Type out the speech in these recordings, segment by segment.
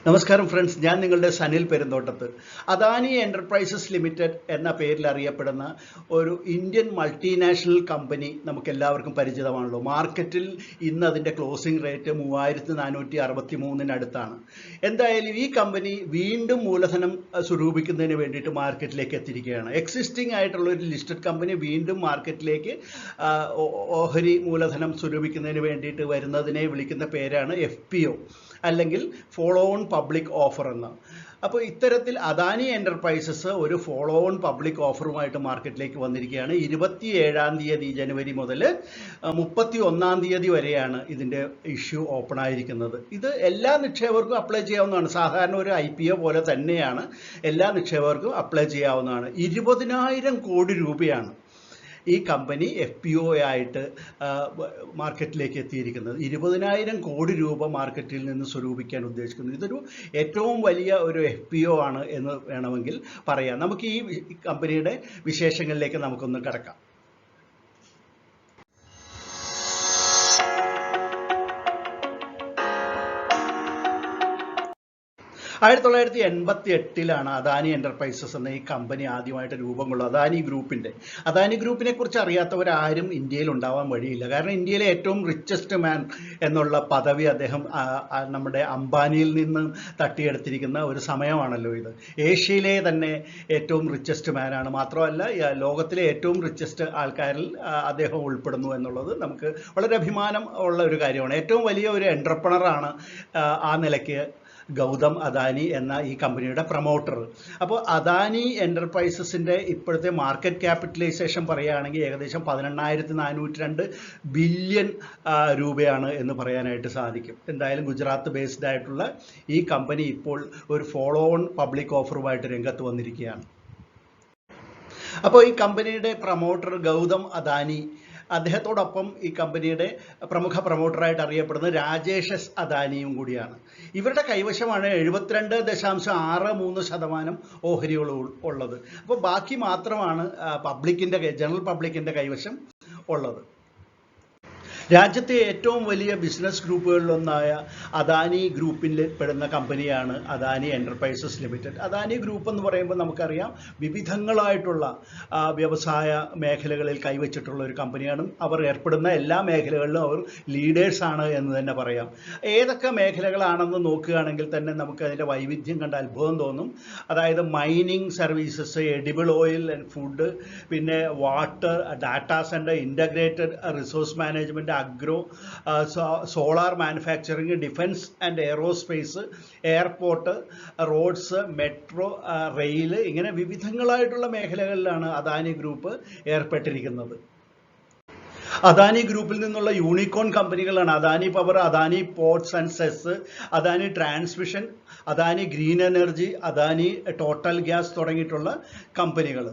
നമസ്കാരം ഫ്രണ്ട്സ്, ഞാൻ നിങ്ങളുടെ സനിൽ പെരുന്തോട്ടത്ത്. അദാനി എന്റർപ്രൈസസ് ലിമിറ്റഡ് എന്ന പേരിൽ അറിയപ്പെടുന്ന ഒരു ഇന്ത്യൻ മൾട്ടിനാഷണൽ കമ്പനി നമുക്ക് എല്ലാവർക്കും പരിചിതമാണല്ലോ. മാർക്കറ്റിൽ ഇന്ന് അതിൻ്റെ ക്ലോസിംഗ് റേറ്റ് 3463-അടുത്താണ്. എന്തായാലും ഈ കമ്പനി വീണ്ടും മൂലധനം സ്വരൂപിക്കുന്നതിന് വേണ്ടിയിട്ട് മാർക്കറ്റിലേക്ക് എത്തിയിരിക്കുകയാണ്. എക്സിസ്റ്റിംഗ് ആയിട്ടുള്ള ഒരു ലിസ്റ്റഡ് കമ്പനി വീണ്ടും മാർക്കറ്റിലേക്ക് ഓഹരി മൂലധനം സ്വരൂപിക്കുന്നതിന് വേണ്ടിയിട്ട് വരുന്നതിനെ വിളിക്കുന്ന പേരാണ് FPO, അല്ലെങ്കിൽ ഫോളോ ഓൺ പബ്ലിക് ഓഫർ എന്ന്. അപ്പോൾ ഇത്തരത്തിൽ അദാനി എന്റർപ്രൈസസ് ഒരു ഫോളോ ഓൺ പബ്ലിക് ഓഫറുമായിട്ട് മാർക്കറ്റിലേക്ക് വന്നിരിക്കുകയാണ്. 27-ാം തീയതി ജനുവരി മുതൽ 31-ാം തീയതി വരെയാണ് ഇതിൻ്റെ ഇഷ്യൂ ഓപ്പൺ ആയിരിക്കുന്നത്. ഇത് എല്ലാ നിക്ഷേപകർക്കും അപ്ലൈ ചെയ്യാവുന്നതാണ്. സാധാരണ ഒരു IPO പോലെ തന്നെയാണ്, എല്ലാ നിക്ഷേപകർക്കും അപ്ലൈ ചെയ്യാവുന്നതാണ്. 20,000 കോടി രൂപയാണ് ഈ കമ്പനി FPO ആയിട്ട് മാർക്കറ്റിലേക്ക് എത്തിയിരിക്കുന്നത്. 20,000 കോടി രൂപ മാർക്കറ്റിൽ നിന്ന് സ്വരൂപിക്കാൻ ഉദ്ദേശിക്കുന്നു. ഇതൊരു ഏറ്റവും വലിയ ഒരു FPO ആണ് എന്ന് വേണമെങ്കിൽ പറയാം. നമുക്ക് ഈ കമ്പനിയുടെ വിശേഷങ്ങളിലേക്ക് നമുക്കൊന്ന് കടക്കാം. 1988-ലാണ് അദാനി എന്റർപ്രൈസസ് എന്ന ഈ കമ്പനി ആദ്യമായിട്ട് രൂപം കൊള്ളുന്നത്. അദാനി ഗ്രൂപ്പിനെ കുറിച്ച് അറിയാത്തവരാരും ഇന്ത്യയിൽ ഉണ്ടാവാൻ വഴിയില്ല. കാരണം ഇന്ത്യയിലെ ഏറ്റവും റിച്ചസ്റ്റ് മാൻ എന്നുള്ള പദവി അദ്ദേഹം നമ്മുടെ അംബാനിയിൽ നിന്ന് തട്ടിയെടുത്തിരിക്കുന്ന ഒരു സമയമാണല്ലോ ഇത്. ഏഷ്യയിലെ തന്നെ ഏറ്റവും റിച്ചസ്റ്റ് മാനാണ്. മാത്രമല്ല ലോകത്തിലെ ഏറ്റവും റിച്ചസ്റ്റ് ആൾക്കാരിൽ അദ്ദേഹം ഉൾപ്പെടുന്നു എന്നുള്ളത് നമുക്ക് വളരെ അഭിമാനം ഉള്ള ഒരു കാര്യമാണ്. ഏറ്റവും വലിയ ഒരു എന്റർപ്രണറാണ് ആ നിലയ്ക്ക് ഗൗതം അദാനി എന്ന ഈ കമ്പനിയുടെ പ്രൊമോട്ടർ. അപ്പോൾ അദാനി എന്റർപ്രൈസസിൻ്റെ ഇപ്പോഴത്തെ മാർക്കറ്റ് ക്യാപിറ്റലൈസേഷൻ പറയുകയാണെങ്കിൽ ഏകദേശം 18,402 ബില്യൺ രൂപയാണ് എന്ന് പറയാനായിട്ട് സാധിക്കും. എന്തായാലും ഗുജറാത്ത് ബേസ്ഡ് ആയിട്ടുള്ള ഈ കമ്പനി ഇപ്പോൾ ഒരു ഫോളോ ഓൺ പബ്ലിക് ഓഫറുമായിട്ട് രംഗത്ത് വന്നിരിക്കുകയാണ്. അപ്പോൾ ഈ കമ്പനിയുടെ പ്രൊമോട്ടർ ഗൗതം അദാനി, അദ്ദേഹത്തോടൊപ്പം ഈ കമ്പനിയുടെ പ്രമുഖ പ്രൊമോട്ടറായിട്ട് അറിയപ്പെടുന്നത് രാജേഷ് അദാനിയും കൂടിയാണ്. ഇവരുടെ കൈവശമാണ് 72.63% ഓഹരികൾ ഉള്ളത്. അപ്പോൾ ബാക്കി മാത്രമാണ് ജനറൽ പബ്ലിക്കിൻ്റെ കൈവശം ഉള്ളത്. രാജ്യത്തെ ഏറ്റവും വലിയ ബിസിനസ് ഗ്രൂപ്പുകളിലൊന്നായ അദാനി ഗ്രൂപ്പിൽ പെടുന്ന കമ്പനിയാണ് Adani enterprises limited. Adani group എന്ന് പറയുമ്പോൾ നമുക്കറിയാം വിവിധങ്ങളായിട്ടുള്ള വ്യവസായ മേഖലകളിൽ കൈവച്ചിട്ടുള്ള ഒരു കമ്പനിയാണ്. അവർ ഏർപ്പെടുന്ന എല്ലാ മേഖലകളിലും അവർ ലീഡേഴ്സാണ് എന്ന് തന്നെ പറയാം. ഏതൊക്കെ മേഖലകളാണെന്ന് നോക്കുകയാണെങ്കിൽ തന്നെ നമുക്ക് അതിൻ്റെ വൈവിധ്യം കണ്ട അത്ഭുതം തോന്നും. അതായത് mining services, edible oil and food, പിന്നെ water, data centre, integrated resource management, agro, solar manufacturing, defence and aerospace, airport, roads, metro, rail, ഇങ്ങനെ വിവിധങ്ങളായിട്ടുള്ള മേഖലകളിലാണ് അദാനി ഗ്രൂപ്പ് ഏർപ്പെട്ടിരിക്കുന്നത്. അദാനി ഗ്രൂപ്പിൽ നിന്നുള്ള യൂണിക്കോൺ കമ്പനികളാണ് Adani power, Adani ports and cess, Adani transmission, Adani green energy, Adani total gas തുടങ്ങിയിട്ടുള്ള കമ്പനികൾ.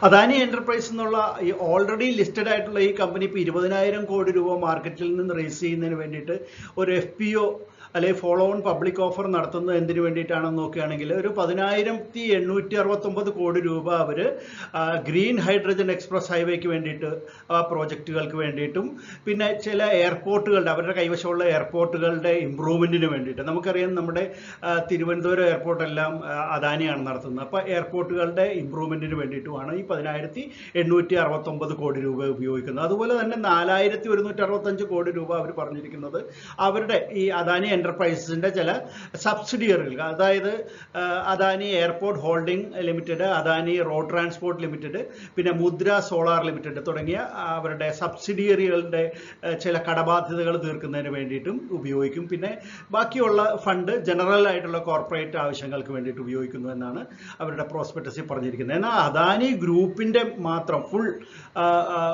Adani enterprise എന്നുള്ള ഈ ഓൾറെഡി ലിസ്റ്റഡ് ആയിട്ടുള്ള ഈ കമ്പനി ഇപ്പോൾ 20,000 കോടി രൂപ മാർക്കറ്റിൽ നിന്ന് റേസ് ചെയ്യുന്നതിന് വേണ്ടിയിട്ട് ഒരു FPO അല്ലെങ്കിൽ ഫോളോ ഓൺ പബ്ലിക് ഓഫർ നടത്തുന്നത് എന്തിനു വേണ്ടിയിട്ടാണെന്ന് നോക്കുകയാണെങ്കിൽ ഒരു 10,869 കോടി രൂപ അവർ ഗ്രീൻ ഹൈഡ്രജൻ എക്സ്പ്രസ് ഹൈവേക്ക് വേണ്ടിയിട്ട്, ആ പ്രോജക്റ്റുകൾക്ക് വേണ്ടിയിട്ടും, പിന്നെ ചില എയർപോർട്ടുകളുടെ, അവരുടെ കൈവശമുള്ള എയർപോർട്ടുകളുടെ ഇമ്പ്രൂവ്മെൻറ്റിന് വേണ്ടിയിട്ട്. നമുക്കറിയാം നമ്മുടെ തിരുവനന്തപുരം എയർപോർട്ടെല്ലാം അദാനിയാണ് നടത്തുന്നത്. അപ്പോൾ എയർപോർട്ടുകളുടെ ഇമ്പ്രൂവ്മെൻറ്റിന് വേണ്ടിയിട്ടുമാണ് ഈ 10,869 കോടി രൂപ ഉപയോഗിക്കുന്നത്. അതുപോലെ തന്നെ 4,165 കോടി രൂപ അവർ പറഞ്ഞിരിക്കുന്നത് അവരുടെ ഈ അദാനി എന്റർപ്രൈസസിന്റെ ചില സബ്സിഡിയറികൾ, അതായത് Adani airport holding limited, Adani road transport limited, പിന്നെ മുദ്ര സോളാർ ലിമിറ്റഡ് തുടങ്ങിയ അവരുടെ സബ്സിഡിയറികളുടെ ചില കടബാധ്യതകൾ തീർക്കുന്നതിന് വേണ്ടിയിട്ടും ഉപയോഗിക്കും. പിന്നെ ബാക്കിയുള്ള ഫണ്ട് ജനറൽ ആയിട്ടുള്ള കോർപ്പറേറ്റ് ആവശ്യങ്ങൾക്ക് വേണ്ടിയിട്ട് ഉപയോഗിക്കുന്നു എന്നാണ് അവരുടെ പ്രോസ്പെക്ടസിൽ പറഞ്ഞിരിക്കുന്നത്. എന്നാൽ അദാനി ഗ്രൂപ്പിന്റെ മാത്രം ഫുൾ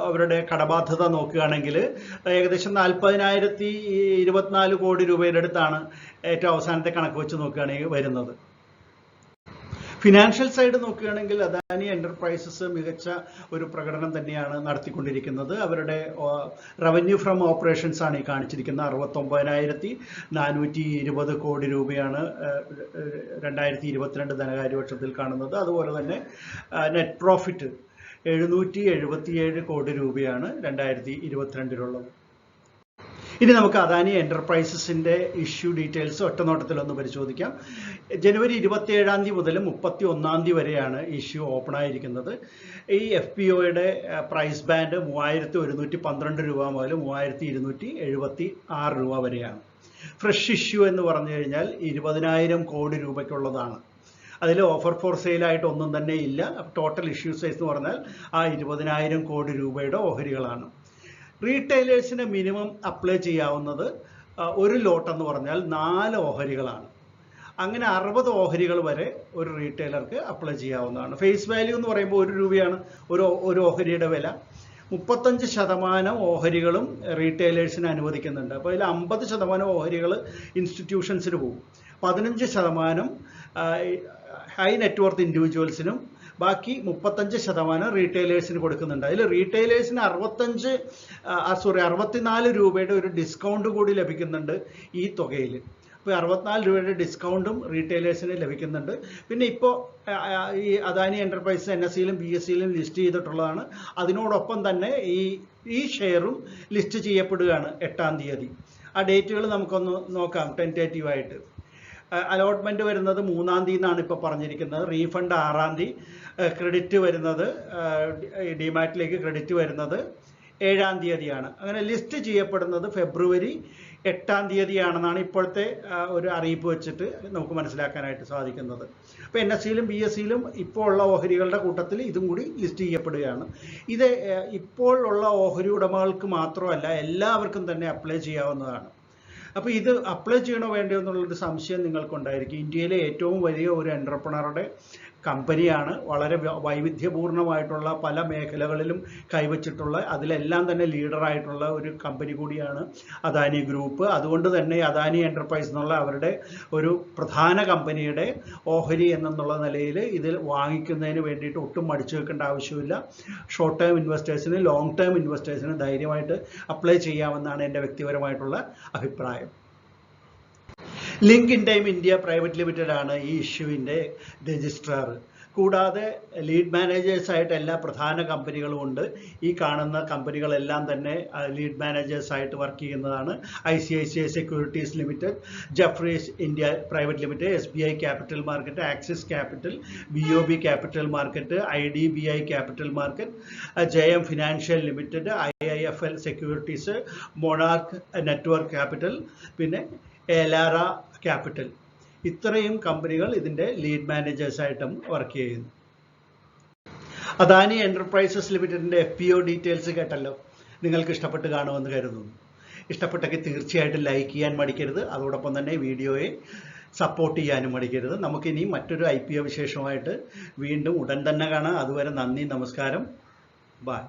അവരുടെ കടബാധ്യത നോക്കുകയാണെങ്കിൽ ഏകദേശം 40,024 കോടി രൂപയുടെ അടുത്താണ് ഏറ്റവും അവസാനത്തെ കണക്ക് വെച്ച് നോക്കുകയാണെങ്കിൽ വരുന്നത്. ഫിനാൻഷ്യൽ സൈഡ് നോക്കുകയാണെങ്കിൽ അദാനി എന്റർപ്രൈസസ് മികച്ച ഒരു പ്രകടനം തന്നെയാണ് നടത്തിക്കൊണ്ടിരിക്കുന്നത്. അവരുടെ റവന്യൂ ഫ്രം ഓപ്പറേഷൻസ് ആണ് ഈ കാണിച്ചിരിക്കുന്നത്. 69,420 കോടി രൂപയാണ് 2022 ധനകാര്യ വർഷത്തിൽ കാണുന്നത്. അതുപോലെ തന്നെ നെറ്റ് പ്രോഫിറ്റ് 777 കോടി രൂപയാണ് 2022-ലുള്ളത്. ഇനി നമുക്ക് അദാനി എന്റർപ്രൈസസിന്റെ ഇഷ്യൂ ഡീറ്റെയിൽസ് ഒറ്റനോട്ടത്തിലൊന്ന് പരിശോധിക്കാം. ജനുവരി 27 മുതൽ 31 വരെയാണ് ഇഷ്യൂ ഓപ്പൺ ആയിരിക്കുന്നത്. ഈ FPOയുടെ പ്രൈസ് ബാൻഡ് 3112 രൂപ മുതൽ 3276 രൂപ വരെയാണ്. ഫ്രഷ് ഇഷ്യൂ എന്ന് പറഞ്ഞു കഴിഞ്ഞാൽ 20,000 കോടി രൂപയ്ക്കുള്ളതാണ്. അതിൽ ഓഫർ ഫോർ സെയിലായിട്ട് ഒന്നും തന്നെ ഇല്ല. ടോട്ടൽ ഇഷ്യൂ സൈസ് എന്ന് പറഞ്ഞാൽ ആ 20,000 കോടി രൂപയുടെ ഓഹരികളാണ്. റീറ്റെയിലേഴ്സിന് മിനിമം അപ്ലൈ ചെയ്യാവുന്നത് ഒരു ലോട്ട് എന്ന് പറഞ്ഞാൽ 4 ഓഹരികളാണ്. അങ്ങനെ 60 ഓഹരികൾ വരെ ഒരു റീറ്റെയിലർക്ക് അപ്ലൈ ചെയ്യാവുന്നതാണ്. ഫേസ് വാല്യൂ എന്ന് പറയുമ്പോൾ 1 രൂപയാണ് ഒരു ഓഹരിയുടെ വില. 35% ഓഹരികളും റീറ്റെയിലേഴ്സിന് അനുവദിക്കുന്നുണ്ട്. അപ്പോൾ അതിൽ 50% ഓഹരികൾ ഇൻസ്റ്റിറ്റ്യൂഷൻസിന് പോകും. 15% ഹൈ നെറ്റ്വർത്ത് ഇൻഡിവിജ്വൽസിനും ബാക്കി 35% റീറ്റെയിലേഴ്സിന് കൊടുക്കുന്നുണ്ട്. അതിൽ റീറ്റെയിലേഴ്സിന് 64 രൂപയുടെ ഒരു ഡിസ്കൗണ്ട് കൂടി ലഭിക്കുന്നുണ്ട് ഈ തുകയിൽ. അപ്പോൾ 64 രൂപയുടെ ഡിസ്കൗണ്ടും റീറ്റെയിലേഴ്സിന് ലഭിക്കുന്നുണ്ട്. പിന്നെ ഇപ്പോൾ ഈ അദാനി എന്റർപ്രൈസസ് NSEയിലും BSEയിലും ലിസ്റ്റ് ചെയ്തിട്ടുള്ളതാണ്. അതിനോടൊപ്പം തന്നെ ഈ ഷെയറും ലിസ്റ്റ് ചെയ്യപ്പെടുകയാണ് 8-ാം തീയതി. ആ ഡേറ്റുകൾ നമുക്കൊന്ന് നോക്കാം ടെൻറ്റേറ്റീവായിട്ട്. അലോട്ട്മെന്റ് വരുന്നത് 3-ാം തീയതി എന്നാണ് ഇപ്പോൾ പറഞ്ഞിരിക്കുന്നത്. റീഫണ്ട് 6-ാം തീയതി. ക്രെഡിറ്റ് വരുന്നത് ഡിമാറ്റിലേക്ക് ക്രെഡിറ്റ് വരുന്നത് 7-ാം തീയതിയാണ്. അങ്ങനെ ലിസ്റ്റ് ചെയ്യപ്പെടുന്നത് ഫെബ്രുവരി 8-ാം തീയതിയാണെന്നാണ് ഇപ്പോഴത്തെ ഒരു അറിയിപ്പ് വെച്ചിട്ട് നമുക്ക് മനസ്സിലാക്കാനായിട്ട് സാധിക്കുന്നത്. അപ്പോൾ NSEയിലും BSEയിലും ഇപ്പോൾ ഉള്ള ഓഹരികളുടെ കൂട്ടത്തിൽ ഇതും കൂടി ലിസ്റ്റ് ചെയ്യപ്പെടുകയാണ്. ഇത് ഇപ്പോൾ ഉള്ള ഓഹരി ഉടമകൾക്ക് മാത്രമല്ല, എല്ലാവർക്കും തന്നെ അപ്ലൈ ചെയ്യാവുന്നതാണ്. അപ്പോൾ ഇത് അപ്ലൈ ചെയ്യണോ വേണ്ടയോ എന്നുള്ളൊരു സംശയം നിങ്ങൾക്കുണ്ടായിരിക്കും. ഇന്ത്യയിലെ ഏറ്റവും വലിയ ഒരു എന്റർപ്രണറുടെ കമ്പനിയാണ്. വളരെ വൈവിധ്യപൂർണമായിട്ടുള്ള പല മേഖലകളിലും കൈവച്ചിട്ടുള്ള, അതിലെല്ലാം തന്നെ ലീഡറായിട്ടുള്ള ഒരു കമ്പനി കൂടിയാണ് അദാനി ഗ്രൂപ്പ്. അതുകൊണ്ട് തന്നെ അദാനി എന്റർപ്രൈസ് എന്നുള്ള അവരുടെ ഒരു പ്രധാന കമ്പനിയുടെ ഓഹരി എന്നുള്ള നിലയിൽ ഇതിൽ വാങ്ങിക്കുന്നതിന് വേണ്ടിയിട്ട് ഒട്ടും മടിച്ചു വെക്കേണ്ട ആവശ്യമില്ല. ഷോർട്ട് ടേം ഇൻവെസ്റ്റേഴ്സിന്, ലോങ് ടേം ഇൻവെസ്റ്റേഴ്സിന് ധൈര്യമായിട്ട് അപ്ലൈ ചെയ്യാമെന്നാണ് എൻ്റെ വ്യക്തിപരമായിട്ടുള്ള അഭിപ്രായം. Link in time India private limited ആണ് ഈ ഇഷ്യൂവിൻ്റെ രജിസ്ട്രാർ. കൂടാതെ ലീഡ് മാനേജേഴ്സായിട്ട് എല്ലാ പ്രധാന കമ്പനികളും ഉണ്ട്. ഈ കാണുന്ന കമ്പനികളെല്ലാം തന്നെ ലീഡ് മാനേജേഴ്സായിട്ട് വർക്ക് ചെയ്യുന്നതാണ്. ICICI securities limited, Jefferies India private limited, SBI capital market, Axis capital, BOB capital market, IDBI capital market, JM financial limited, IIFL securities, Monarch Networth capital, പിന്നെ എലാറ ക്യാപിറ്റൽ. ഇത്രയും കമ്പനികൾ ഇതിൻ്റെ ലീഡ് മാനേജേഴ്സായിട്ടും work ചെയ്യുന്നു. Adani enterprises ലിമിറ്റഡിൻ്റെ FPO details കേട്ടല്ലോ. നിങ്ങൾക്ക് ഇഷ്ടപ്പെട്ട് കാണുമെന്ന് കരുതുന്നു. ഇഷ്ടപ്പെട്ടെങ്കിൽ തീർച്ചയായിട്ടും ലൈക്ക് ചെയ്യാൻ മടിക്കരുത്. അതോടൊപ്പം തന്നെ വീഡിയോയെ സപ്പോർട്ട് ചെയ്യാനും മടിക്കരുത്. നമുക്കിനി മറ്റൊരു IPO വിശേഷമായിട്ട് വീണ്ടും ഉടൻ തന്നെ കാണാം. അതുവരെ നന്ദി, നമസ്കാരം, ബൈ.